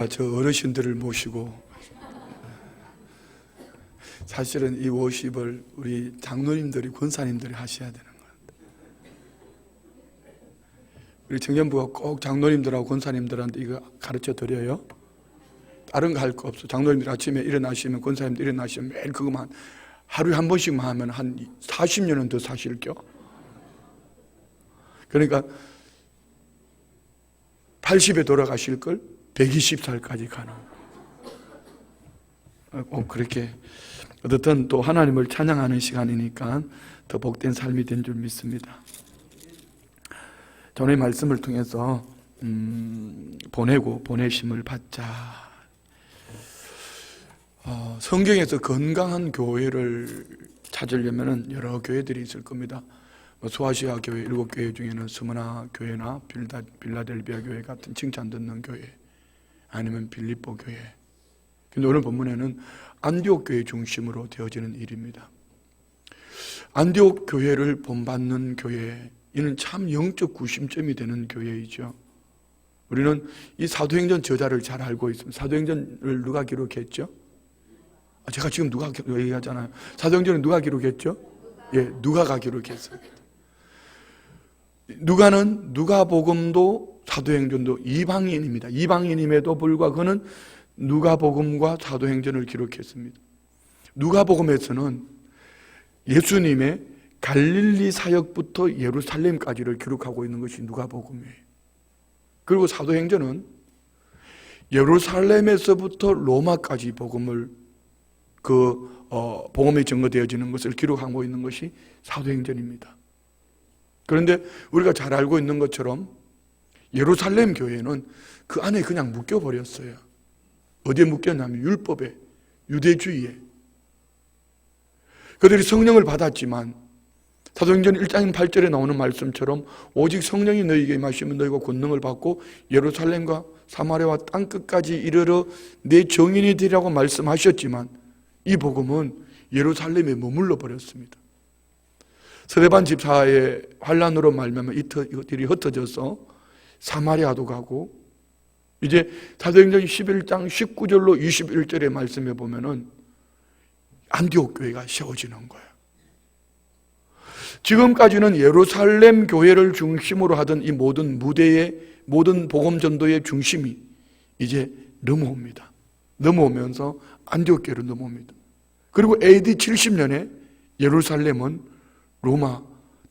저 어르신들을 모시고 사실은 이 워십을 우리 장로님들이 권사님들이 하셔야 되는 거예요. 우리 청년부가 꼭 장로님들하고 권사님들한테 이거 가르쳐 드려요. 다른 거 할 거 없어. 장로님들 아침에 일어나시면 권사님들 일어나시면 매일 그것만 하루에 한 번씩만 하면 한 40년은 더 사실겨. 그러니까 80에 돌아가실 걸 120살까지 가는. 꼭 그렇게 어떻든 또 하나님을 찬양하는 시간이니까 더 복된 삶이 된 줄 믿습니다. 전의 말씀을 통해서 보내고 보내심을 받자. 성경에서 건강한 교회를 찾으려면 여러 교회들이 있을 겁니다. 소아시아 교회 7교회 중에는 스무나 교회나 빌라델비아 교회 같은 칭찬 듣는 교회, 아니면 빌립보 교회. 근데 오늘 본문에는 안디옥 교회 중심으로 되어지는 일입니다. 안디옥 교회를 본받는 교회, 이는 참 영적 구심점이 되는 교회이죠. 우리는 이 사도행전 저자를 잘 알고 있습니다. 사도행전을 누가 기록했죠? 제가 지금 누가 얘기하잖아요. 사도행전은 누가 기록했죠? 예, 누가가 기록했어요. 누가는 누가복음도 사도행전도 이방인입니다. 이방인임에도 불구하고 그는 누가복음과 사도행전을 기록했습니다. 누가복음에서는 예수님의 갈릴리 사역부터 예루살렘까지를 기록하고 있는 것이 누가복음이에요. 그리고 사도행전은 예루살렘에서부터 로마까지 복음을 복음이 증거되어지는 것을 기록하고 있는 것이 사도행전입니다. 그런데 우리가 잘 알고 있는 것처럼 예루살렘 교회는 그 안에 그냥 묶여버렸어요. 어디에 묶였냐면 율법에, 유대주의에. 그들이 성령을 받았지만 사도행전 1장 8절에 나오는 말씀처럼 오직 성령이 너희에게 임하시면 너희가 권능을 받고 예루살렘과 사마리아와 땅끝까지 이르러 내 정인이 되리라고 말씀하셨지만 이 복음은 예루살렘에 머물러 버렸습니다. 스데반 집사의 환란으로 말미암아 이들이 흩어져서 사마리아도 가고, 이제 사도행전 11장 19절로 21절의 말씀에 보면은 안디옥 교회가 세워지는 거예요. 지금까지는 예루살렘 교회를 중심으로 하던 이 모든 모든 복음 전도의 중심이 이제 넘어옵니다. 넘어오면서 안디옥 교회로 넘어옵니다. 그리고 AD 70년에 예루살렘은 로마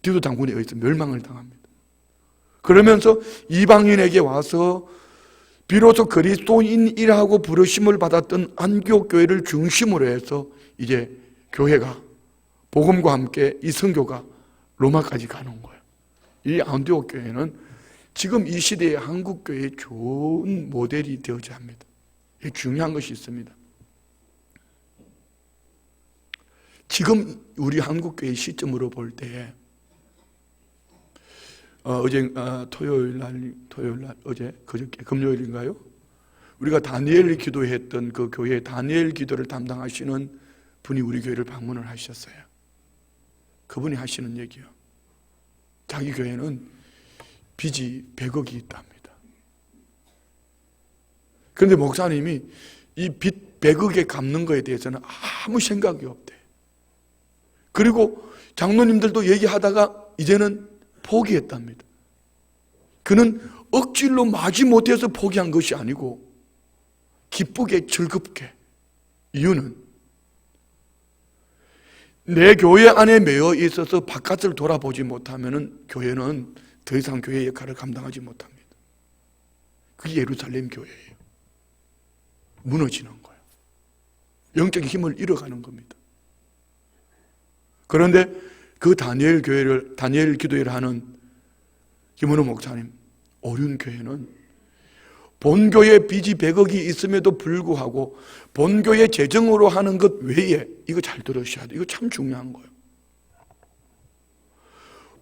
디도 당군에 의해서 멸망을 당합니다. 그러면서 이방인에게 와서 비로소 그리스도인이라고 부르심을 받았던 안디옥 교회를 중심으로 해서 이제 교회가 복음과 함께 이 선교가 로마까지 가는 거예요. 이 안디옥 교회는 지금 이 시대의 한국 교회의 좋은 모델이 되어야 합니다. 중요한 것이 있습니다. 지금 우리 한국교회 시점으로 볼 때에 토요일 날 어제 그저께 금요일인가요? 우리가 다니엘 기도했던 그 교회 다니엘 기도를 담당하시는 분이 우리 교회를 방문을 하셨어요. 그분이 하시는 얘기요. 자기 교회는 빚이 100억이 있답니다. 그런데 목사님이 이 빚 100억에 갚는 거에 대해서는 아무 생각이 없대. 그리고 장로님들도 얘기하다가 이제는 포기했답니다. 그는 억지로 마지못해서 포기한 것이 아니고 기쁘게 즐겁게. 이유는 내 교회 안에 매여 있어서 바깥을 돌아보지 못하면 교회는 더 이상 교회의 역할을 감당하지 못합니다. 그게 예루살렘 교회예요. 무너지는 거예요. 영적인 힘을 잃어가는 겁니다. 그런데 그 다니엘 기도회를 하는 김은호 목사님, 오륜교회는 본교회 빚이 100억이 있음에도 불구하고 본교회 재정으로 하는 것 외에, 이거 잘 들으셔야 돼요. 이거 참 중요한 거예요.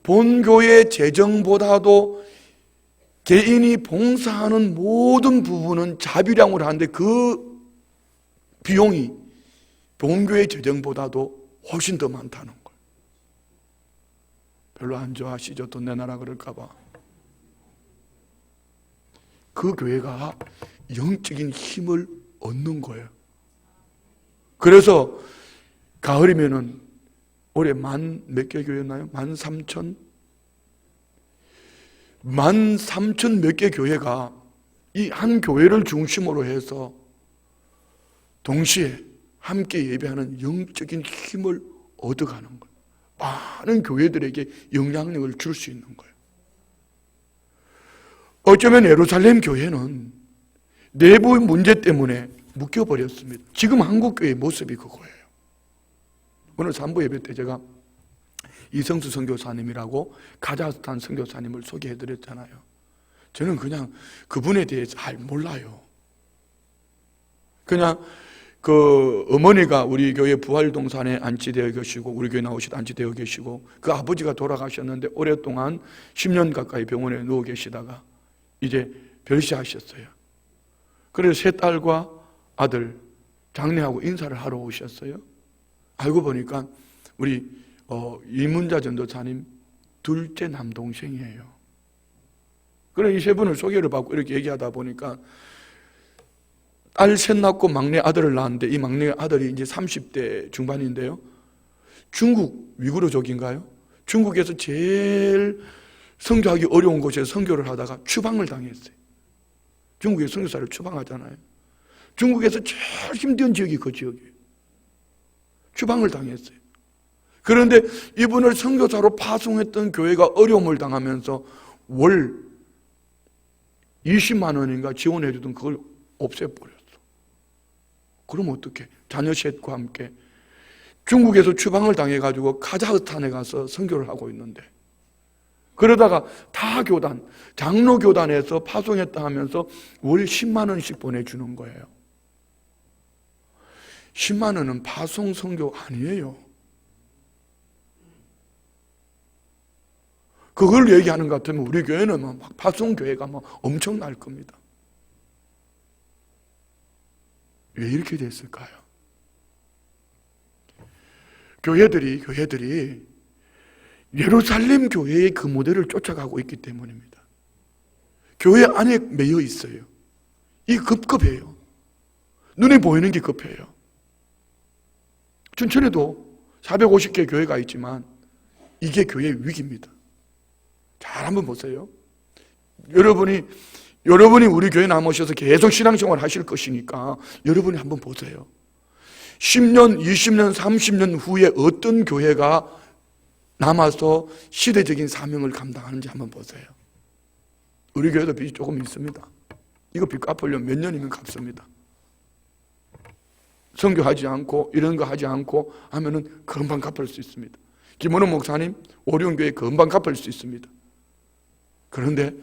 본교회 재정보다도 개인이 봉사하는 모든 부분은 자비량으로 하는데 그 비용이 본교회 재정보다도 훨씬 더 많다는 거예요. 별로 안 좋아하시죠? 돈 내놔라 그럴까 봐. 그 교회가 영적인 힘을 얻는 거예요. 그래서 가을이면은 올해 몇 개 교회였나요? 13,000 몇 개 교회가 이 한 교회를 중심으로 해서 동시에 함께 예배하는 영적인 힘을 얻어가는 거예요. 많은 교회들에게 영향력을 줄 수 있는 거예요. 어쩌면 예루살렘 교회는 내부 문제 때문에 묶여버렸습니다. 지금 한국교회의 모습이 그거예요. 오늘 3부 예배 때 제가 이성수 선교사님이라고 카자흐스탄 선교사님을 소개해드렸잖아요. 저는 그냥 그분에 대해 잘 몰라요. 그냥 그 어머니가 우리 교회 부활동산에 안치되어 계시고 우리 교회 나오시다 안치되어 계시고 그 아버지가 돌아가셨는데 오랫동안 10년 가까이 병원에 누워 계시다가 이제 별세하셨어요. 그래서 세 딸과 아들 장례하고 인사를 하러 오셨어요. 알고 보니까 우리 이문자 전도사님 둘째 남동생이에요. 그래 이 세 분을 소개를 받고 이렇게 얘기하다 보니까 딸 셋 낳고 막내 아들을 낳았는데 이 막내 아들이 이제 30대 중반인데요. 중국 위구르족인가요? 중국에서 제일 선교하기 어려운 곳에서 선교를 하다가 추방을 당했어요. 중국의 선교사를 추방하잖아요. 중국에서 제일 힘든 지역이 그 지역이에요. 추방을 당했어요. 그런데 이분을 선교사로 파송했던 교회가 어려움을 당하면서 월 20만 원인가 지원해 주던 그걸 없애버렸어. 그럼 어떻게? 자녀 셋과 함께 중국에서 추방을 당해가지고 카자흐스탄에 가서 선교를 하고 있는데 그러다가 타교단, 장로교단에서 파송했다 하면서 월 10만 원씩 보내주는 거예요. 10만 원은 파송 선교 아니에요. 그걸 얘기하는 것 같으면 우리 교회는 막 파송교회가 엄청날 겁니다. 왜 이렇게 됐을까요? 교회들이 예루살렘 교회의 그 모델을 쫓아가고 있기 때문입니다. 교회 안에 매여 있어요. 이 급해요. 눈에 보이는 게 급해요. 춘천에도 450개 교회가 있지만 이게 교회의 위기입니다. 잘 한번 보세요. 여러분이 우리 교회 남으셔서 계속 신앙생활 하실 것이니까 여러분이 한번 보세요. 10년, 20년, 30년 후에 어떤 교회가 남아서 시대적인 사명을 감당하는지 한번 보세요. 우리 교회도 빚이 조금 있습니다. 이거 빚 갚으려면 몇 년이면 갚습니다. 선교하지 않고 이런 거 하지 않고 하면은 금방 갚을 수 있습니다. 김원호 목사님 오륜교회 금방 갚을 수 있습니다. 그런데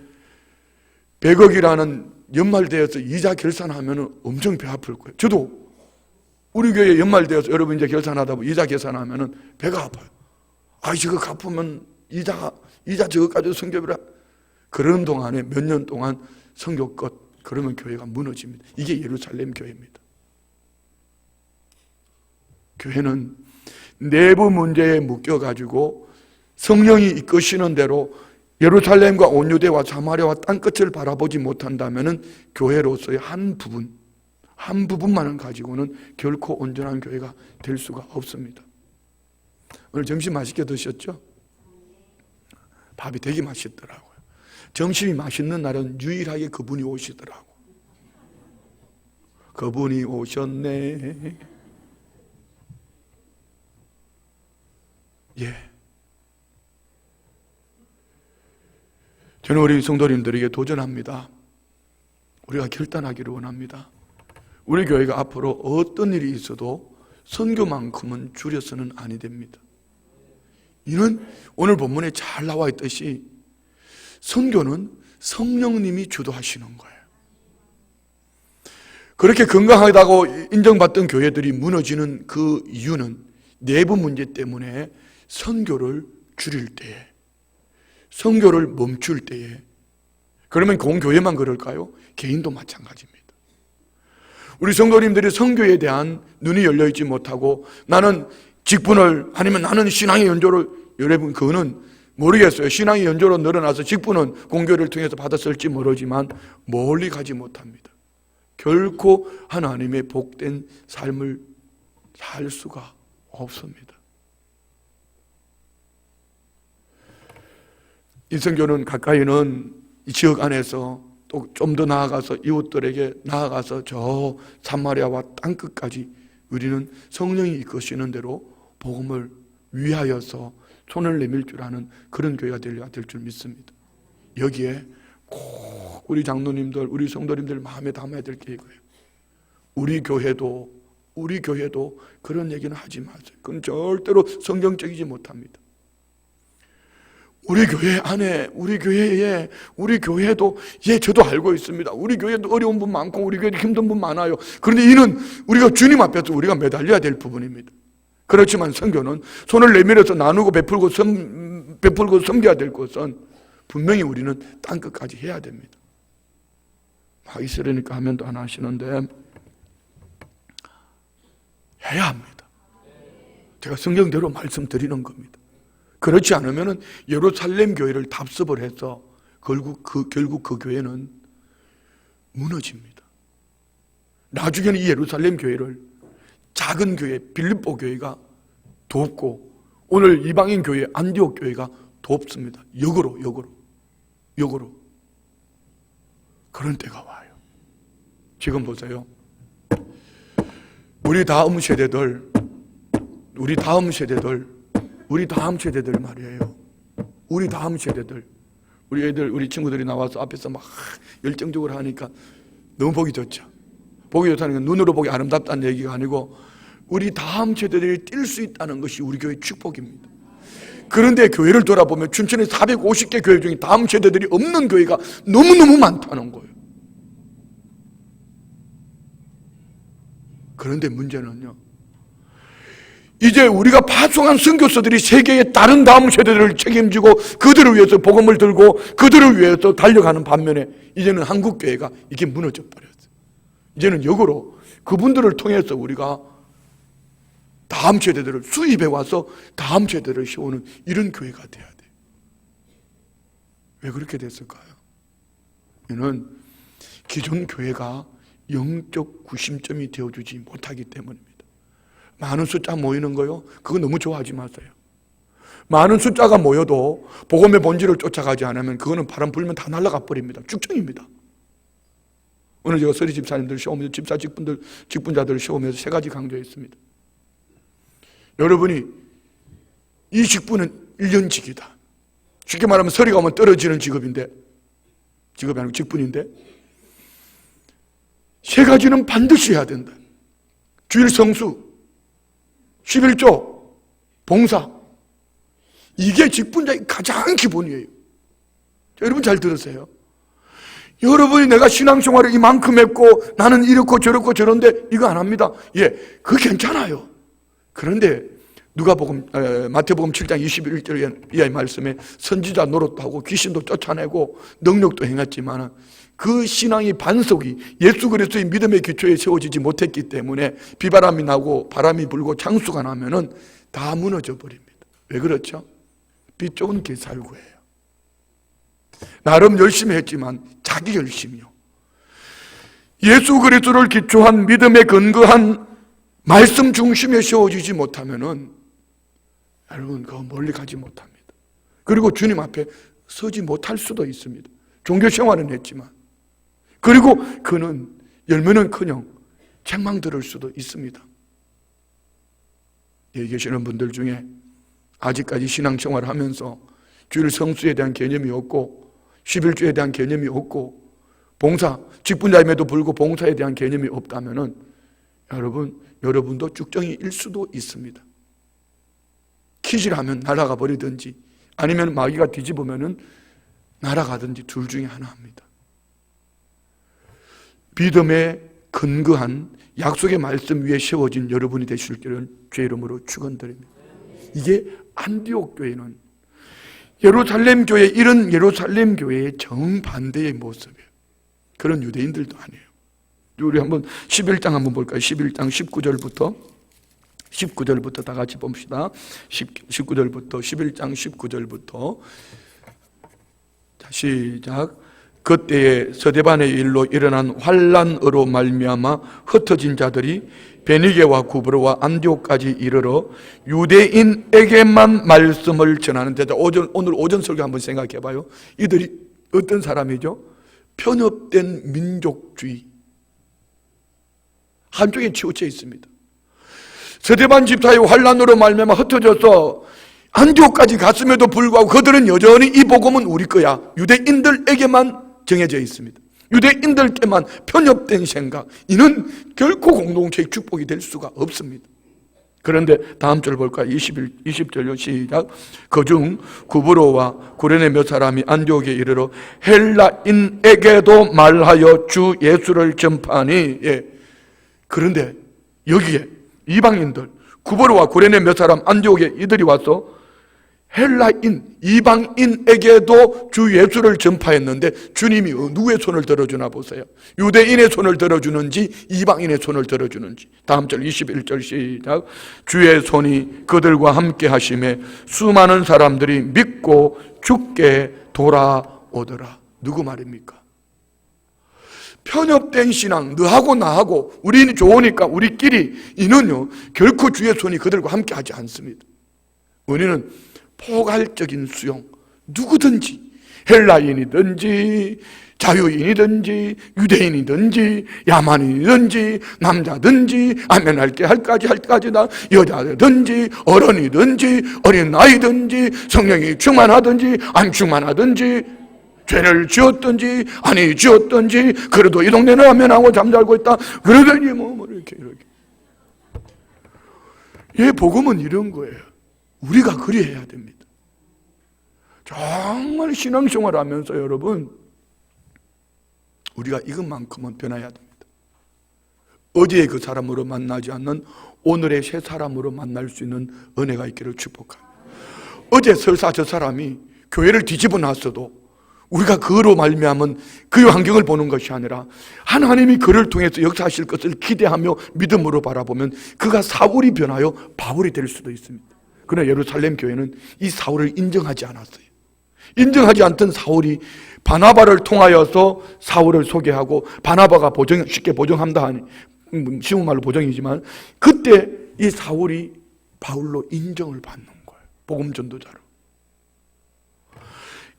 100억이라는 연말되어서 이자 결산하면 엄청 배 아플 거예요. 저도 우리 교회 연말되어서 여러분 이제 결산하다 보면 이자 계산하면 배가 아파요. 저거 갚으면 이자 저거 가지고 선교비라. 그런 동안에 몇 년 동안 선교 끝. 그러면 교회가 무너집니다. 이게 예루살렘 교회입니다. 교회는 내부 문제에 묶여가지고 성령이 이끄시는 대로 예루살렘과 온 유대와 사마리아와 땅끝을 바라보지 못한다면 교회로서의 한 부분만을 가지고는 결코 온전한 교회가 될 수가 없습니다. 오늘 점심 맛있게 드셨죠? 밥이 되게 맛있더라고요. 점심이 맛있는 날은 유일하게 그분이 오시더라고. 그분이 오셨네. 예. 저는 우리 성도님들에게 도전합니다. 우리가 결단하기를 원합니다. 우리 교회가 앞으로 어떤 일이 있어도 선교만큼은 줄여서는 아니 됩니다. 이는 오늘 본문에 잘 나와 있듯이 선교는 성령님이 주도하시는 거예요. 그렇게 건강하다고 인정받던 교회들이 무너지는 그 이유는 내부 문제 때문에 선교를 줄일 때에, 선교를 멈출 때에. 그러면 공교회만 그럴까요? 개인도 마찬가지입니다. 우리 성도님들이 선교에 대한 눈이 열려있지 못하고 나는 직분을 아니면 나는 신앙의 연조를, 여러분 그거는 모르겠어요. 신앙의 연조로 늘어나서 직분은 공교를 통해서 받았을지 모르지만 멀리 가지 못합니다. 결코 하나님의 복된 삶을 살 수가 없습니다. 인선교는 가까이는 이 지역 안에서 또 좀 더 나아가서 이웃들에게 나아가서 저 사마리아와 땅끝까지 우리는 성령이 이끄시는 대로 복음을 위하여서 손을 내밀 줄 아는 그런 교회가 될 줄 믿습니다. 여기에 꼭 우리 장로님들, 우리 성도님들 마음에 담아야 될 게 이거예요. 우리 교회도 그런 얘기는 하지 마세요. 그건 절대로 성경적이지 못합니다. 우리 교회 안에, 우리 교회도, 저도 알고 있습니다. 우리 교회도 어려운 분 많고, 우리 교회도 힘든 분 많아요. 그런데 이는 우리가 주님 앞에서 우리가 매달려야 될 부분입니다. 그렇지만 선교는 손을 내밀어서 나누고 베풀고 섬겨야 될 것은 분명히 우리는 땅끝까지 해야 됩니다. 있으려니까 하면도 안 하시는데, 해야 합니다. 제가 성경대로 말씀드리는 겁니다. 그렇지 않으면 예루살렘 교회를 답습을 해서 결국 그 교회는 무너집니다. 나중에는 이 예루살렘 교회를 작은 교회 빌립보 교회가 돕고 오늘 이방인 교회 안디옥 교회가 돕습니다. 역으로 그런 때가 와요. 지금 보세요. 우리 다음 세대들 말이에요. 우리 다음 세대들, 우리 친구들이 나와서 앞에서 막 열정적으로 하니까 너무 보기 좋죠. 보기 좋다는 건 눈으로 보기 아름답다는 얘기가 아니고 우리 다음 세대들이 뛸 수 있다는 것이 우리 교회의 축복입니다. 그런데 교회를 돌아보면 춘천에 450개 교회 중에 다음 세대들이 없는 교회가 너무너무 많다는 거예요. 그런데 문제는요, 이제 우리가 파송한 선교사들이 세계의 다른 다음 세대들을 책임지고 그들을 위해서 복음을 들고 그들을 위해서 달려가는 반면에 이제는 한국교회가 이게 무너져 버렸어요. 이제는 역으로 그분들을 통해서 우리가 다음 세대들을 수입해 와서 다음 세대를 세우는 이런 교회가 돼야 돼요. 왜 그렇게 됐을까요? 이는 기존 교회가 영적 구심점이 되어주지 못하기 때문입니다. 많은 숫자 모이는 거요, 그거 너무 좋아하지 마세요. 많은 숫자가 모여도 복음의 본질을 쫓아가지 않으면 그거는 바람 불면 다 날아가 버립니다. 쭉정입니다. 오늘 제가 서리 집사님들 시험에서 집사 직분자들 시험에서 3가지 강조했습니다. 여러분이 이 직분은 1년직이다. 쉽게 말하면 서리가 오면 떨어지는 직업이 아니고 직분인데 3가지는 반드시 해야 된다. 주일 성수, 11조, 봉사. 이게 직분자의 가장 기본이에요. 여러분 잘 들으세요. 여러분이 내가 신앙생활을 이만큼 했고 나는 이렇고 저렇고 저런데 이거 안 합니다. 그거 괜찮아요. 그런데 마태복음 7장 21절 이하의 말씀에 선지자 노릇도 하고 귀신도 쫓아내고 능력도 행했지만 그 신앙의 반석이 예수 그리스도의 믿음의 기초에 세워지지 못했기 때문에 비바람이 나고 바람이 불고 창수가 나면은 다 무너져 버립니다. 왜 그렇죠? 빛 좋은 개살구예요. 나름 열심히 했지만 자기 열심이요. 예수 그리스도를 기초한 믿음에 근거한 말씀 중심에 세워지지 못하면은 여러분 그 멀리 가지 못합니다. 그리고 주님 앞에 서지 못할 수도 있습니다. 종교 생활은 했지만. 그리고 그는 열매는커녕 책망 들을 수도 있습니다. 여기 계시는 분들 중에 아직까지 신앙생활을 하면서 주일 성수에 대한 개념이 없고 11주에 대한 개념이 없고 봉사, 직분자임에도 불구하고 봉사에 대한 개념이 없다면은 여러분도 쭉정이일 수도 있습니다. 키질하면 날아가 버리든지 아니면 마귀가 뒤집으면은 날아가든지 둘 중에 하나입니다. 믿음에 근거한 약속의 말씀 위에 세워진 여러분이 되실 줄을 주의 이름으로 축원드립니다. 이게 안디옥 교회는 이런 예루살렘 교회의 정반대의 모습이에요. 그런 유대인들도 아니에요. 우리 한번 11장 한번 볼까요? 11장 19절부터 다 같이 봅시다. 19절부터 11장 19절부터 자, 시작. 그때에 서대반의 일로 일어난 환란으로 말미암아 흩어진 자들이 베니게와 구브로와 안디옥까지 이르러 유대인에게만 말씀을 전하는데, 오늘 오전 설교 한번 생각해 봐요. 이들이 어떤 사람이죠? 편협된 민족주의, 한쪽에 치우쳐 있습니다. 서대반 집사의 환란으로 말미암아 흩어져서 안디옥까지 갔음에도 불구하고 그들은 여전히 이 복음은 우리 거야, 유대인들에게만 정해져 있습니다. 유대인들께만 편협된 생각, 이는 결코 공동체의 축복이 될 수가 없습니다. 그런데 다음 절 볼까요? 20절요. 시작. 그중 구브로와 구레네 몇 사람이 안디옥에 이르러 헬라인에게도 말하여 주 예수를 전파하니. 예. 그런데 여기에 이방인들, 구브로와 구레네 몇 사람 안디옥에 이들이 와서 헬라인, 이방인에게도 주 예수를 전파했는데 주님이 누구의 손을 들어주나 보세요. 유대인의 손을 들어주는지 이방인의 손을 들어주는지. 다음 절 21절 시작. 주의 손이 그들과 함께 하심에 수많은 사람들이 믿고 주께 돌아오더라. 누구 말입니까? 편협된 신앙, 너하고 나하고 우리는 좋으니까 우리끼리, 이는요 결코 주의 손이 그들과 함께 하지 않습니다. 우리는 포괄적인 수용, 누구든지, 헬라인이든지 자유인이든지 유대인이든지 야만인이든지 남자든지 아멘할게 할까지나 여자든지 어른이든지 어린 아이든지 성령이 충만하든지 안 충만하든지 죄를 지었든지 아니 지었든지, 그래도 이 동네는 아멘하고 잠자고 있다 그러더니 뭐 이렇게 이 복음은 이런 거예요. 우리가 그리해야 됩니다. 정말 신앙생활 하면서 여러분, 우리가 이것만큼은 변해야 됩니다. 어제의 그 사람으로 만나지 않는 오늘의 새 사람으로 만날 수 있는 은혜가 있기를 축복합니다. 어제 설사 저 사람이 교회를 뒤집어 놨어도 우리가 그로 말미암은 그의 환경을 보는 것이 아니라 하나님이 그를 통해서 역사하실 것을 기대하며 믿음으로 바라보면 그가 사울이 변하여 바울이 될 수도 있습니다. 그러나 예루살렘 교회는 이 사울을 인정하지 않았어요. 인정하지 않던 사울이 바나바를 통하여서 사울을 소개하고, 바나바가 쉽게 보정한다 하니 쉬운 말로 보정이지만, 그때 이 사울이 바울로 인정을 받는 거예요. 복음 전도자로.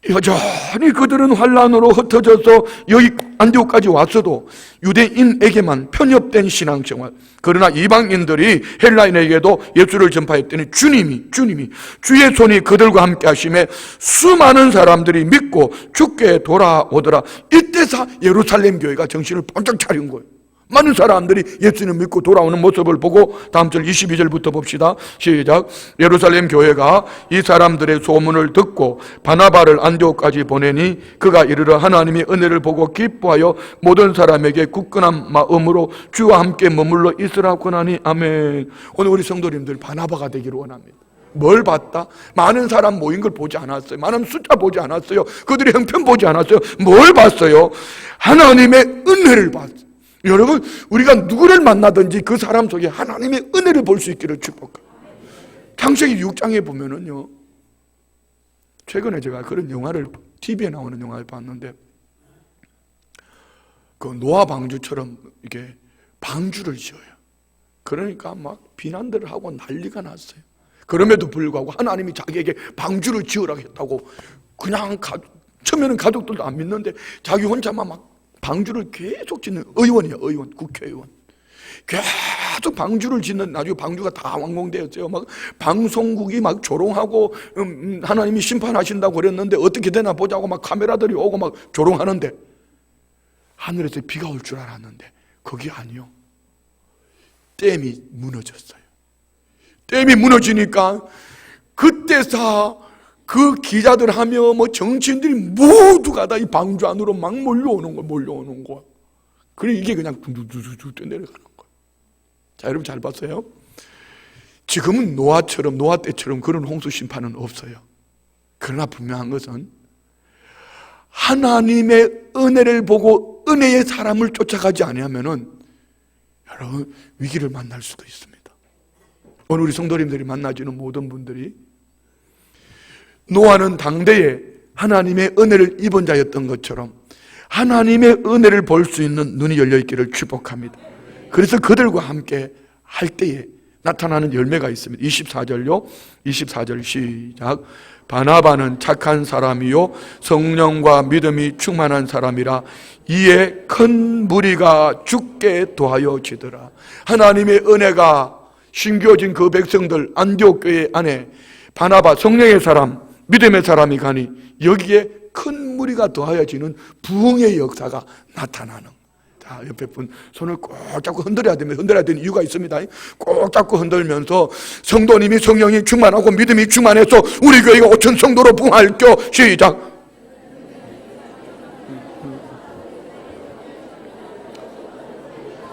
여전히 그들은 환란으로 흩어져서 여기 안디옥까지 왔어도 유대인에게만 편협된 신앙생활, 그러나 이방인들이 헬라인에게도 예수를 전파했더니 주님이 주의 손이 그들과 함께 하심에 수많은 사람들이 믿고 주께 돌아오더라. 이때서 예루살렘 교회가 정신을 번쩍 차린 거예요. 많은 사람들이 예수님을 믿고 돌아오는 모습을 보고 다음 절 22절부터 봅시다. 시작. 예루살렘 교회가 이 사람들의 소문을 듣고 바나바를 안디옥까지 보내니 그가 이르러 하나님의 은혜를 보고 기뻐하여 모든 사람에게 굳건한 마음으로 주와 함께 머물러 있으라고 하니 아멘. 오늘 우리 성도님들 바나바가 되기를 원합니다. 뭘 봤다? 많은 사람 모인 걸 보지 않았어요. 많은 숫자 보지 않았어요. 그들의 형편 보지 않았어요. 뭘 봤어요? 하나님의 은혜를 봤어요. 여러분, 우리가 누구를 만나든지 그 사람 속에 하나님의 은혜를 볼 수 있기를 축복합니다. 창세기 6장에 보면은요, 최근에 제가 그런 영화를, TV에 나오는 영화를 봤는데, 그 노아 방주처럼 이게 방주를 지어요. 그러니까 막 비난들을 하고 난리가 났어요. 그럼에도 불구하고 하나님이 자기에게 방주를 지으라고 했다고, 그냥 처음에는 가족들도 안 믿는데 자기 혼자만 막 방주를 계속 짓는 의원이에요. 의원, 국회의원. 계속 방주를 짓는, 나중에 방주가 다 완공되었어요. 막 방송국이 막 조롱하고 하나님이 심판하신다고 그랬는데 어떻게 되나 보자고 막 카메라들이 오고 막 조롱하는데, 하늘에서 비가 올 줄 알았는데 그게 아니요. 댐이 무너졌어요. 댐이 무너지니까 그때서 그 기자들 하며 뭐 정치인들이 모두가 다 이 방주 안으로 막 몰려오는 거야. 그래, 이게 그냥 둥둥둥둥 내려가는 거야. 자, 여러분 잘 봤어요? 지금은 노아 때처럼 그런 홍수 심판은 없어요. 그러나 분명한 것은 하나님의 은혜를 보고 은혜의 사람을 쫓아가지 아니하면은 여러분 위기를 만날 수도 있습니다. 오늘 우리 성도님들이 만나주는 모든 분들이 노아는 당대에 하나님의 은혜를 입은 자였던 것처럼 하나님의 은혜를 볼 수 있는 눈이 열려있기를 축복합니다. 그래서 그들과 함께 할 때에 나타나는 열매가 있습니다. 24절요. 24절 시작. 바나바는 착한 사람이요 성령과 믿음이 충만한 사람이라 이에 큰 무리가 죽게 도하여지더라. 하나님의 은혜가 심겨진 그 백성들 안디옥 교회 안에 바나바 성령의 사람, 믿음의 사람이 가니 여기에 큰 무리가 더하여지는 부흥의 역사가 나타나는. 자, 옆에 분 손을 꼭 잡고 흔들어야 됩니다. 흔들어야 되는 이유가 있습니다. 꼭 잡고 흔들면서 성도님이 성령이 충만하고 믿음이 충만해서 우리 교회가 5천 성도로 부흥할 겨. 시작.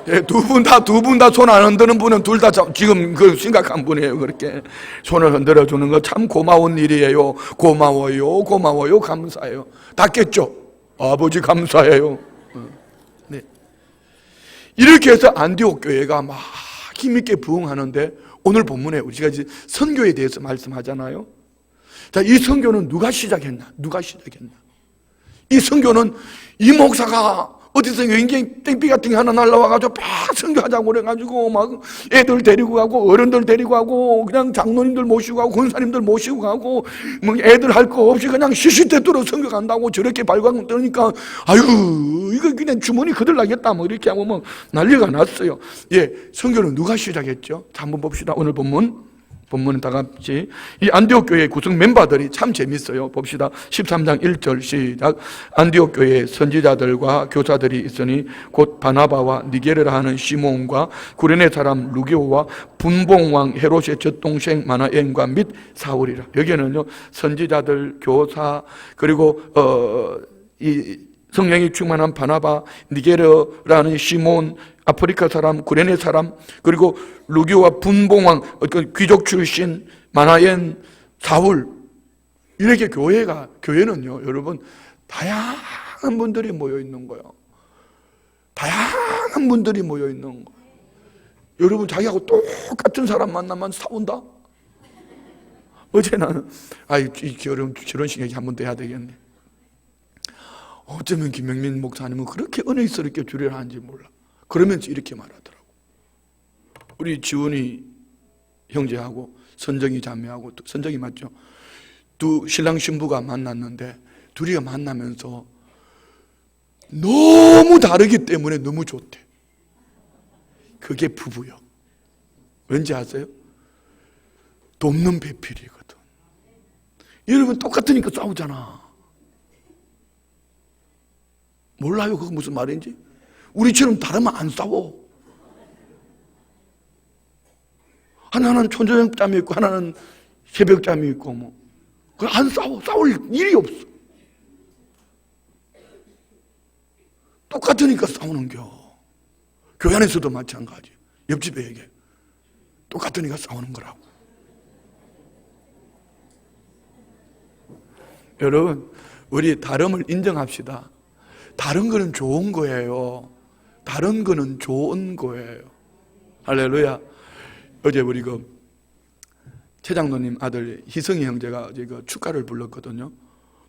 예, 두 분 다 손 안 흔드는 분은 둘 다 지금 그 심각한 분이에요. 그렇게 손을 흔들어 주는 거 참 고마운 일이에요. 고마워요, 감사해요. 닿겠죠? 아버지 감사해요. 네. 이렇게 해서 안디옥 교회가 막 힘있게 부흥하는데 오늘 본문에 우리가 이제 선교에 대해서 말씀하잖아요. 자, 이 선교는 누가 시작했나? 이 선교는 이 목사가 어디서 여행기 땡비 같은 게 하나 날라와가지고 막 선교하자고 그래가지고 막 애들 데리고 가고 어른들 데리고 가고 그냥 장로님들 모시고 가고 권사님들 모시고 가고 뭐 애들 할 거 없이 그냥 시시때때로 선교 간다고 저렇게 발광 뜨니까 아유 이거 그냥 주머니 거들나겠다 뭐 이렇게 하고 뭐 난리가 났어요. 예, 선교는 누가 시작했죠? 자, 한번 봅시다. 오늘 본문은 다 같이 이 안디옥 교회의 구성 멤버들이 참 재밌어요. 봅시다. 13장 1절 시작. 안디옥 교회에 선지자들과 교사들이 있으니 곧 바나바와 니게르라 하는 시몬과 구레네 사람 루기오와 분봉왕 헤롯의 젖동생 마나엔과 및 사울이라. 여기에는요 선지자들, 교사 그리고 이 성령이 충만한 바나바, 니게르라는 시몬, 아프리카 사람, 구레네 사람, 그리고 루기오와 분봉왕, 귀족 출신, 마나엔, 사울. 이렇게 교회는요, 여러분, 다양한 분들이 모여 있는 거예요. 다양한 분들이 모여 있는 거예요. 여러분, 자기하고 똑같은 사람 만나면 싸운다? 어제 나는, 결혼식 얘기 한 번 더 해야 되겠네. 어쩌면 김명민 목사님은 그렇게 은혜스럽게 주례를 하는지 몰라. 그러면서 이렇게 말하더라고. 우리 지훈이 형제하고 선정이 자매하고, 선정이 맞죠? 두 신랑 신부가 만났는데 둘이 만나면서 너무 다르기 때문에 너무 좋대. 그게 부부요. 왠지 아세요? 돕는 배필이거든. 여러분 똑같으니까 싸우잖아. 몰라요? 그거 무슨 말인지? 우리처럼 다르면 안 싸워. 하나는 촌저녁잠이 있고 하나는 새벽잠이 있고 뭐. 안 싸워. 싸울 일이 없어. 똑같으니까 싸우는겨. 교회 안에서도 마찬가지. 옆집 애에게 똑같으니까 싸우는 거라고. 여러분, 우리 다름을 인정합시다. 다른 거는 좋은 거예요. 다른 거는 좋은 거예요. 할렐루야. 어제 우리 최 장로님 아들 희성이 형제가 어제 축가를 불렀거든요.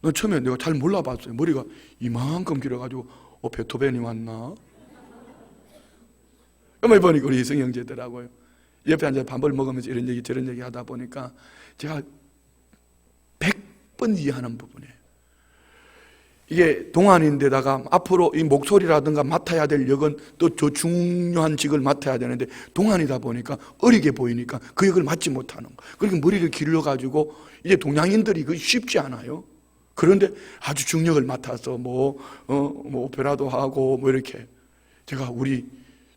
너 처음에 내가 잘 몰라봤어요. 머리가 이만큼 길어가지고 베토벤이 왔나? 그러면 보니까 우리 희성이 형제더라고요. 옆에 앉아 밥을 먹으면서 이런 얘기 저런 얘기 하다 보니까 제가 100번 이해하는 부분이에요. 이게 동안인데다가 앞으로 이 목소리라든가 맡아야 될 역은 또 저 중요한 직을 맡아야 되는데 동안이다 보니까 어리게 보이니까 그 역을 맡지 못하는 거. 그러니까 머리를 길러가지고 이제 동양인들이 그 쉽지 않아요. 그런데 아주 중역을 맡아서 뭐 오페라도 하고 뭐 이렇게. 제가 우리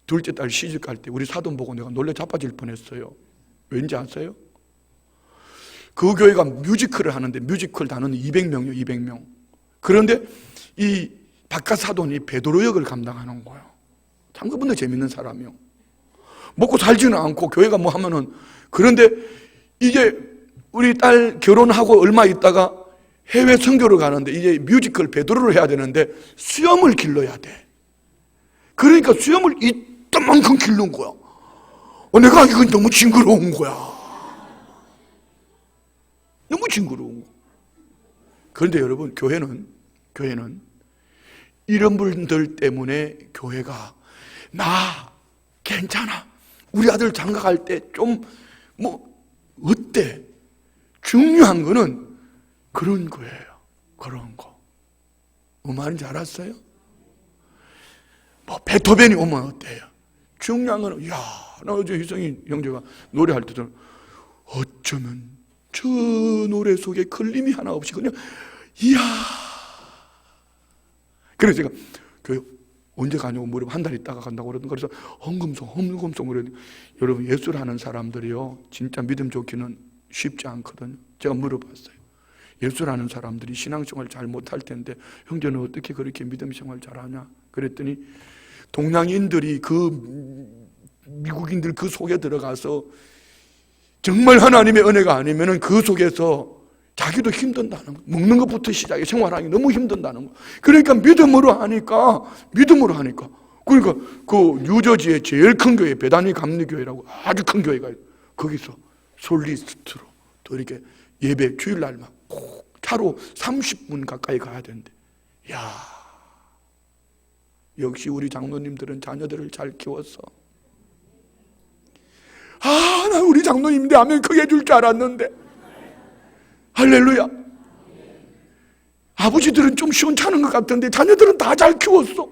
둘째 딸 시집 갈 때 우리 사돈 보고 내가 놀래 자빠질 뻔했어요. 왠지 아세요? 그 교회가 뮤지컬을 하는데 뮤지컬 단원은 200명이요, 200명. 그런데 이 바깥 사돈이 베드로 역을 감당하는 거예요. 참 그분도 재밌는 사람이요. 먹고 살지는 않고 교회가 뭐 하면은. 그런데 이제 우리 딸 결혼하고 얼마 있다가 해외 선교를 가는데 이제 뮤지컬 베드로를 해야 되는데 수염을 길러야 돼. 그러니까 수염을 이딴만큼 길른 거야. 내가 이건 너무 징그러운 거야. 너무 징그러운 거. 그런데 여러분, 교회는 이런 분들 때문에 교회가 나 괜찮아, 우리 아들 장가갈 때 좀 어때? 중요한 거는 그런 거예요. 그런 거. 뭐 말인지 알았어요? 베토벤이 오면 어때요? 중요한 거는, 나 어제 희성이 형제가 노래할 때도 어쩌면 저 노래 속에 걸림이 하나 없이 그냥 이야. 그래서 제가 교회 언제 가냐고 물으면 한 달 있다가 간다고 그러던. 그래서 헌금송 그래도 여러분, 예수를 하는 사람들이요 진짜 믿음 좋기는 쉽지 않거든요. 제가 물어봤어요. 예수를 하는 사람들이 신앙생활 잘 못할 텐데 형제는 어떻게 그렇게 믿음생활 잘하냐 그랬더니, 동양인들이 미국인들 그 속에 들어가서 정말 하나님의 은혜가 아니면은 그 속에서 자기도 힘든다는 거, 먹는 것부터 시작해 생활하기 너무 힘든다는 거. 그러니까 믿음으로 하니까 그러니까 그 뉴저지의 제일 큰 교회, 베다니 감리교회라고 아주 큰 교회가 있어요. 거기서 솔리스트로 또 이렇게 예배 주일날만 꼭 차로 30분 가까이 가야 된대. 야, 역시 우리 장로님들은 자녀들을 잘 키웠어. 나 우리 장로님인데 하면 크게 해줄 줄 알았는데. 할렐루야. 아버지들은 좀 시원찮은 것 같은데 자녀들은 다 잘 키웠어.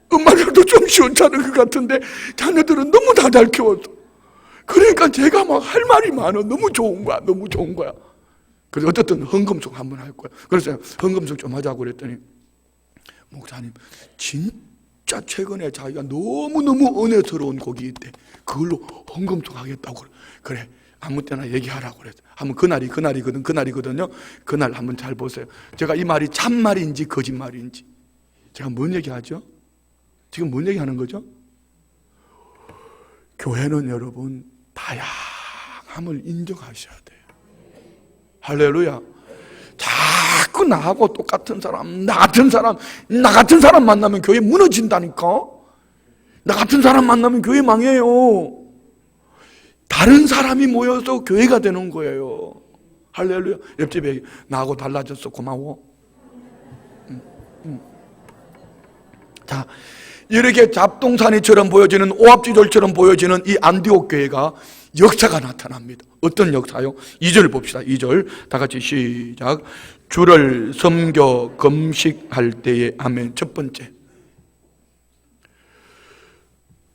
엄마들도 좀 시원찮은 것 같은데 자녀들은 너무 다 잘 키웠어. 그러니까 제가 막 할 말이 많아. 너무 좋은 거야. 그래서 어쨌든 헌금송 한번 할 거야. 그래서 헌금송 좀 하자고 그랬더니, 목사님 진짜 최근에 자기가 너무너무 은혜스러운 곡이 있대. 그걸로 헌금송 하겠다고 그래. 아무 때나 얘기하라고 그랬어. 한번 그날이거든요. 그날 한번 잘 보세요. 제가 이 말이 참말인지 거짓말인지. 제가 뭔 얘기하죠? 지금 뭔 얘기하는 거죠? 교회는 여러분 다양함을 인정하셔야 돼요. 할렐루야. 자꾸 나하고 똑같은 사람, 나 같은 사람 만나면 교회 무너진다니까. 나 같은 사람 만나면 교회 망해요. 다른 사람이 모여서 교회가 되는 거예요. 할렐루야. 옆집에 나하고 달라졌어, 고마워. 자, 이렇게 잡동사니처럼 보여지는, 오합지졸처럼 보여지는 이 안디옥 교회가 역사가 나타납니다. 어떤 역사요? 2절 봅시다. 2절 다 같이 시작. 주를 섬겨 금식할 때에. 아멘. 첫 번째,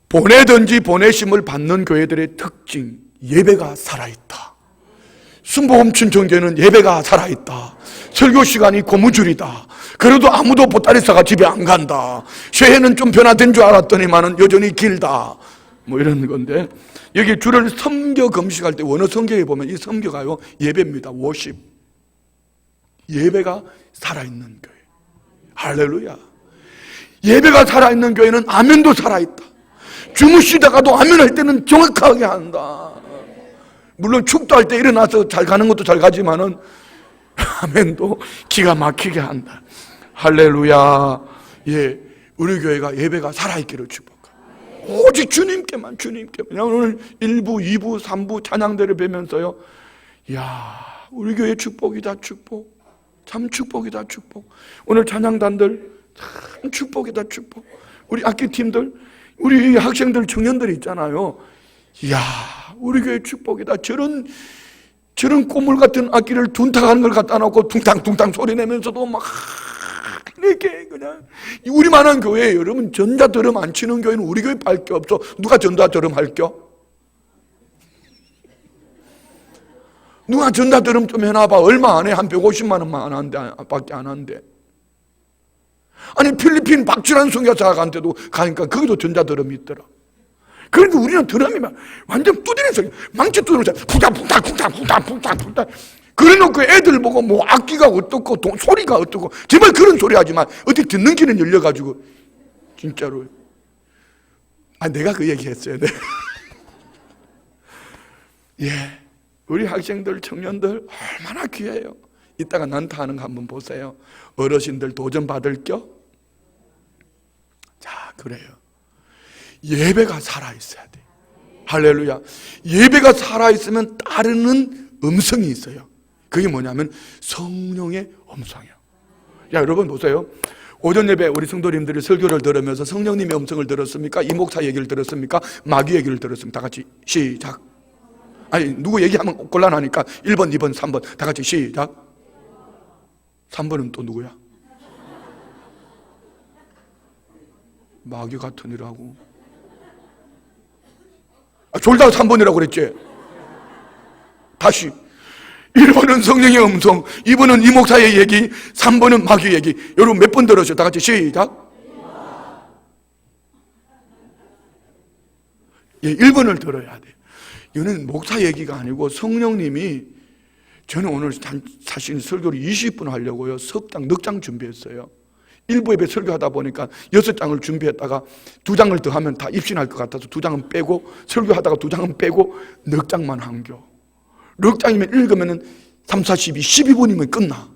보내든지 보내심을 받는 교회들의 특징, 예배가 살아있다. 순복음 춘천교회는 예배가 살아있다. 설교 시간이 고무줄이다. 그래도 아무도 보따리 싸가 집에 안 간다. 새해는 좀 변화된 줄 알았더니만은 여전히 길다. 이런 건데, 여기 주를 섬겨 금식할 때 원어 성경에 보면 이 섬겨가요 예배입니다. 워십. 예배가 살아있는 교회. 할렐루야. 예배가 살아있는 교회는 아멘도 살아있다. 주무시다가도 아멘할 때는 정확하게 한다. 물론 축도할 때 일어나서 잘 가는 것도 잘 가지만은 아멘도 기가 막히게 한다. 할렐루야. 예, 우리 교회가 예배가 살아있기를 축복합니다. 오직 주님께만. 오늘 1부, 2부, 3부 찬양대를 뵈면서요, 이야, 우리 교회 축복이다, 축복. 참 축복이다, 축복. 오늘 찬양단들 참 축복이다, 축복. 우리 악기팀들, 우리 학생들, 청년들 있잖아요. 이야, 우리 교회 축복이다. 저런 꼬물 같은 악기를 둔탁하는 걸 갖다 놓고 퉁탕퉁탕 소리 내면서도 막 이렇게 그냥. 우리만한 교회, 여러분 전자드럼 안 치는 교회는 우리 교회 밖에 없어. 누가 전자드럼 할겨? 누가 전자드럼 좀 해놔봐. 얼마 안 해? 한 150만 원만 안 한대, 밖에 안 한대. 아니 필리핀 박준환 선교사한테도 가니까 거기도 전자드럼이 있더라. 그러니까 우리는 드럼이 막 완전 두드려서 망치 두드려서 쿵닥쿵닥쿵닥쿵닥쿵닥 그래놓고 애들 보고 뭐 악기가 어떻고 소리가 어떻고 정말 그런 소리 하지만 어떻게 듣는 귀는 열려가지고 진짜로. 내가 그 얘기 했어요. 네. 예, 우리 학생들, 청년들 얼마나 귀해요. 이따가 난타하는 거 한번 보세요. 어르신들 도전 받을 겨? 자, 그래요. 예배가 살아있어야 돼. 할렐루야. 예배가 살아있으면 따르는 음성이 있어요. 그게 뭐냐면 성령의 음성이에요. 야, 여러분 보세요. 오전 예배 우리 성도님들이 설교를 들으면서 성령님의 음성을 들었습니까? 이 목사 얘기를 들었습니까? 마귀 얘기를 들었습니까? 다 같이 시작. 아니 누구 얘기하면 곤란하니까 1번, 2번, 3번 다 같이 시작. 3번은 또 누구야? 마귀 같은 이라고. 졸다가 3번이라고 그랬지? 다시 1번은 성령의 음성, 2번은 이 목사의 얘기, 3번은 마귀 얘기. 여러분 몇 번 들었어요? 다 같이 시작. 1번을 들어야 돼. 이거는 목사 얘기가 아니고 성령님이, 저는 오늘 사실 설교를 20분 하려고요 석장, 넉 장 준비했어요. 일부 예배 설교하다 보니까 6장을 준비했다가 2장을 더 하면 다 입신할 것 같아서 2장은 빼고, 설교하다가 2장은 빼고 넉 장만 한겨. 넉 장이면 읽으면 3, 4, 12, 12분이면 끝나.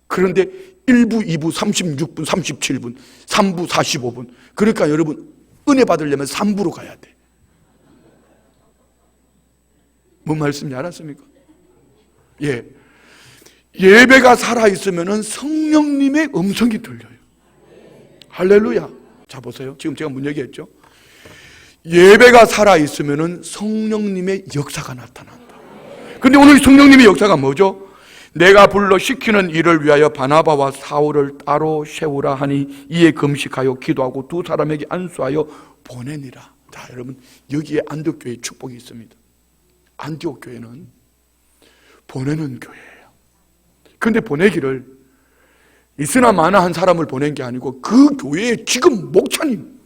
그런데 1부, 2부 36분, 37분, 3부 45분. 그러니까 여러분 은혜 받으려면 3부로 가야 돼. 뭔 말씀인지 알았습니까? 예배가 살아있으면 성령님의 음성이 들려요. 할렐루야. 자 보세요. 지금 제가 문 얘기했죠. 예배가 살아있으면 성령님의 역사가 나타난다. 근데 오늘 성령님의 역사가 뭐죠? 내가 불러 시키는 일을 위하여 바나바와 사울을 따로 세우라 하니 이에 금식하여 기도하고 두 사람에게 안수하여 보내니라. 자 여러분, 여기에 안디옥 교회의 축복이 있습니다. 안디옥 교회는 보내는 교회예요. 근데 보내기를 있으나 마나 한 사람을 보낸 게 아니고 그 교회에 지금 목사님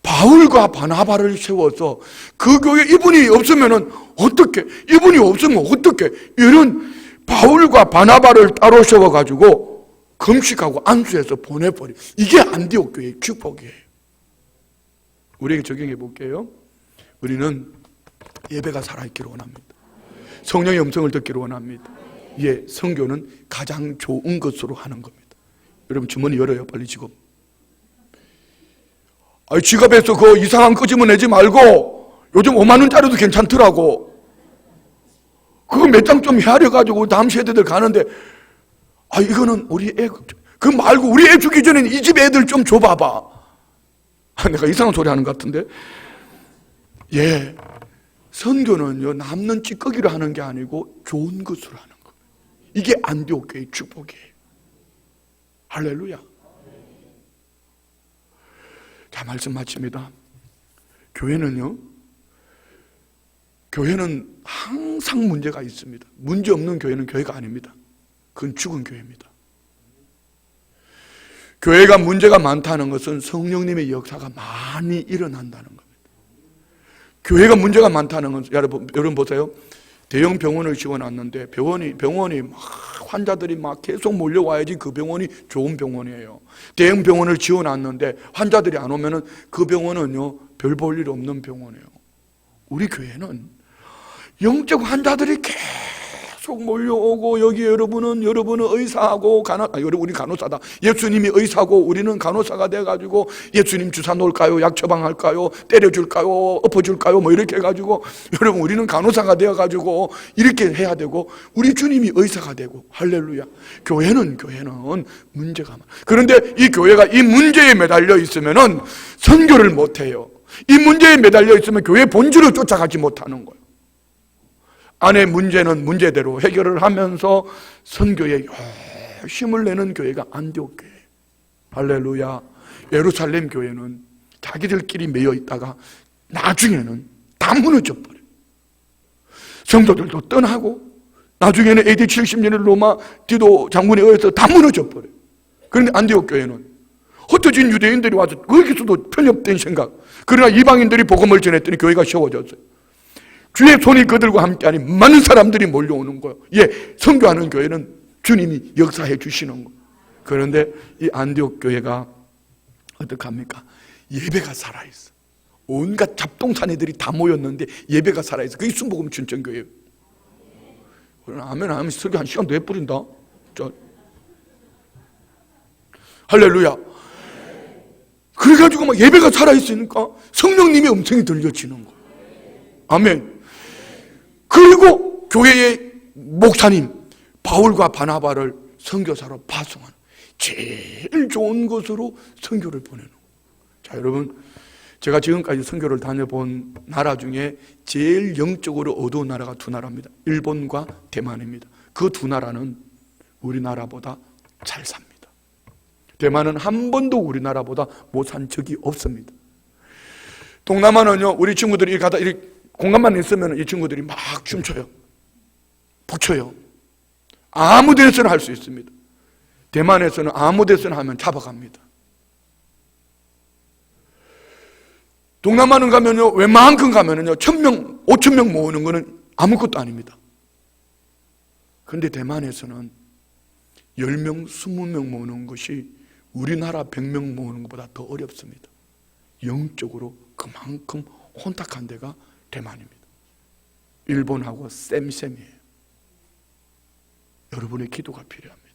바울과 바나바를 세워서 그 교회 이분이 없으면 어떻게, 이분이 없으면 어떻게, 이런 바울과 바나바를 따로 세워가지고 금식하고 안수해서 보내버려. 이게 안디옥 교회의 축복이에요. 우리에게 적용해 볼게요. 우리는 예배가 살아있기를 원합니다. 성령의 음성을 듣기를 원합니다. 선교는 가장 좋은 것으로 하는 겁니다. 여러분 주머니 열어요 빨리. 지금 지갑에서 그 이상한 끄집어내지 말고, 요즘 5만 원짜리도 괜찮더라고. 그거 몇 장 좀 헤아려가지고 다음 세대들 가는데, 이거는 우리 애, 그거 말고 우리 애 주기 전에 이 집 애들 좀 줘봐봐. 내가 이상한 소리 하는 것 같은데. 선교는요 남는 찌꺼기로 하는 게 아니고 좋은 것으로 하는 거예요. 이게 안디옥 교회의 축복이에요. 할렐루야. 자, 말씀 마칩니다. 교회는 항상 문제가 있습니다. 문제 없는 교회는 교회가 아닙니다. 그건 죽은 교회입니다. 교회가 문제가 많다는 것은 성령님의 역사가 많이 일어난다는 겁니다. 교회가 문제가 많다는 건, 여러분 보세요. 대형 병원을 지어놨는데 병원이 막 환자들이 막 계속 몰려와야지 그 병원이 좋은 병원이에요. 대형 병원을 지어놨는데 환자들이 안 오면은 그 병원은요 별 볼 일 없는 병원이에요. 우리 교회는 영적 환자들이 계속 몰려오고, 여기 여러분은 의사하고 우리 간호사다. 예수님이 의사고 우리는 간호사가 돼가지고 예수님 주사 놓을까요? 약 처방할까요? 때려줄까요? 엎어줄까요? 뭐 이렇게 해가지고 여러분 우리는 간호사가 되어가지고 이렇게 해야 되고, 우리 주님이 의사가 되고. 할렐루야. 교회는 문제가 많아. 그런데 이 교회가 이 문제에 매달려 있으면은 선교를 못해요. 이 문제에 매달려 있으면 교회 본질을 쫓아가지 못하는 거예요. 안에 문제는 문제대로 해결을 하면서 선교에 힘을 내는 교회가 안디옥 교회. 할렐루야. 예루살렘 교회는 자기들끼리 매여 있다가 나중에는 다 무너져 버려요. 성도들도 떠나고, 나중에는 AD 70년에 로마 디도 장군에 의해서 다 무너져 버려요. 그런데 안디옥 교회는 흩어진 유대인들이 와서 거기서도 편협된 생각, 그러나 이방인들이 복음을 전했더니 교회가 세워졌어요. 주의 손이 그들과 함께하니 많은 사람들이 몰려오는 거예요. 선교하는 교회는 주님이 역사해 주시는 거예요. 그런데 이 안디옥 교회가 어떡합니까? 예배가 살아있어. 온갖 잡동사내들이 다 모였는데 예배가 살아있어. 그게 순복음 춘천교회예요. 아멘 하면 설교 한 시간 더 해버린다. 할렐루야. 그래가지고 막 예배가 살아있으니까 성령님의 음성이 들려지는 거예요. 아멘. 그리고 교회의 목사님 바울과 바나바를 선교사로 파송하는, 제일 좋은 곳으로 선교를 보내는 거예요. 자, 여러분, 제가 지금까지 선교를 다녀본 나라 중에 제일 영적으로 어두운 나라가 두 나라입니다. 일본과 대만입니다. 그 두 나라는 우리나라보다 잘 삽니다. 대만은 한 번도 우리나라보다 못 산 적이 없습니다. 동남아는요, 우리 친구들이 가다 이렇게 공간만 있으면 이 친구들이 막 춤춰요. 붙여요. 아무 데서나 할 수 있습니다. 대만에서는 아무 데서나 하면 잡아갑니다. 동남아는 가면요, 웬만큼 가면요, 1000명, 5000명 모으는 거는 아무것도 아닙니다. 그런데 대만에서는 10명, 20명 모으는 것이 우리나라 100명 모으는 것보다 더 어렵습니다. 영적으로 그만큼 혼탁한 데가 대만입니다. 일본하고 쌤쌤이에요. 여러분의 기도가 필요합니다.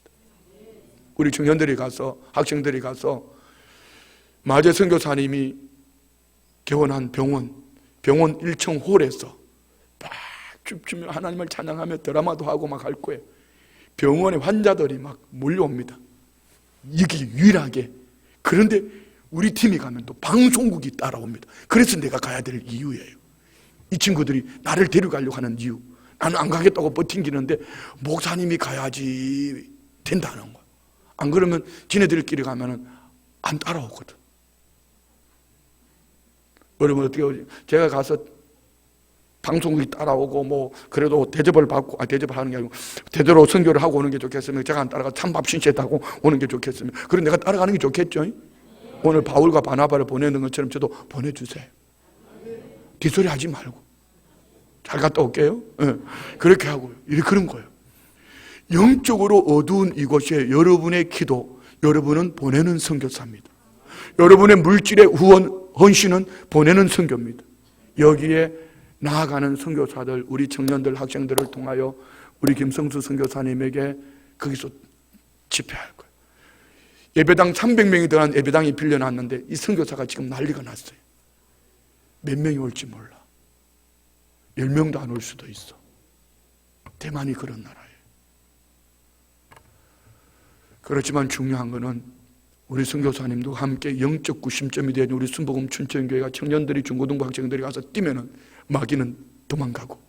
우리 청년들이 가서, 학생들이 가서 마제 선교사님이 개원한 병원 1층 홀에서 막 춤추며 하나님을 찬양하며 드라마도 하고 막 할 거예요. 병원에 환자들이 막 몰려옵니다. 이게 유일하게. 그런데 우리 팀이 가면 또 방송국이 따라옵니다. 그래서 내가 가야 될 이유예요. 이 친구들이 나를 데려가려고 하는 이유. 나는 안 가겠다고 버팅기는데 목사님이 가야지 된다는 거야. 안 그러면 지네들끼리 가면은 안 따라오거든. 여러분 어떻게 하지? 제가 가서 방송국이 따라오고 뭐 그래도 대접을 받고, 대접을 하는 게 아니고 제대로 선교를 하고 오는 게 좋겠으면 제가 안 따라가 찬밥 신세하고 오는 게 좋겠으면, 그럼 내가 따라가는 게 좋겠죠. 오늘 바울과 바나바를 보내는 것처럼 저도 보내주세요. 뒷소리 하지 말고 잘 갔다 올게요. 네. 그렇게 하고요. 그런 거예요. 영적으로 어두운 이곳에 여러분의 기도, 여러분은 보내는 선교사입니다. 여러분의 물질의 후원, 헌신은 보내는 선교입니다. 여기에 나아가는 선교사들, 우리 청년들, 학생들을 통하여 우리 김성수 선교사님에게 거기서 집회할 거예요. 예배당 300명이 들어간 예배당이 빌려놨는데 이 선교사가 지금 난리가 났어요. 몇 명이 올지 몰라. 10명도 안 올 수도 있어. 대만이 그런 나라예요. 그렇지만 중요한 거는 우리 선교사님도 함께 영적 구심점이 된 우리 순복음 춘천교회가 청년들이, 중고등부 학생들이 가서 뛰면은 마귀는 도망가고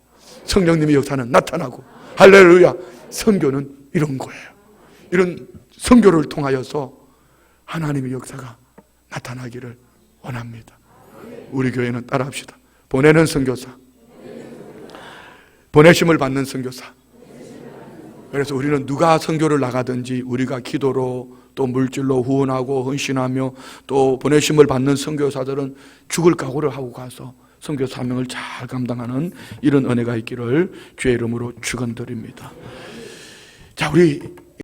성령님의 역사는 나타나고, 할렐루야. 선교는 이런 거예요. 이런 선교를 통하여서 하나님의 역사가 나타나기를 원합니다. 우리 교회는 따라합시다. 보내는 선교사, 보내심을 받는 선교사. 그래서 우리는 누가 선교를 나가든지 우리가 기도로 또 물질로 후원하고 헌신하며 또 보내심을 받는 선교사들은 죽을 각오를 하고 가서 선교 사명을 잘 감당하는 이런 은혜가 있기를 주의 이름으로 축원드립니다. 자, 우리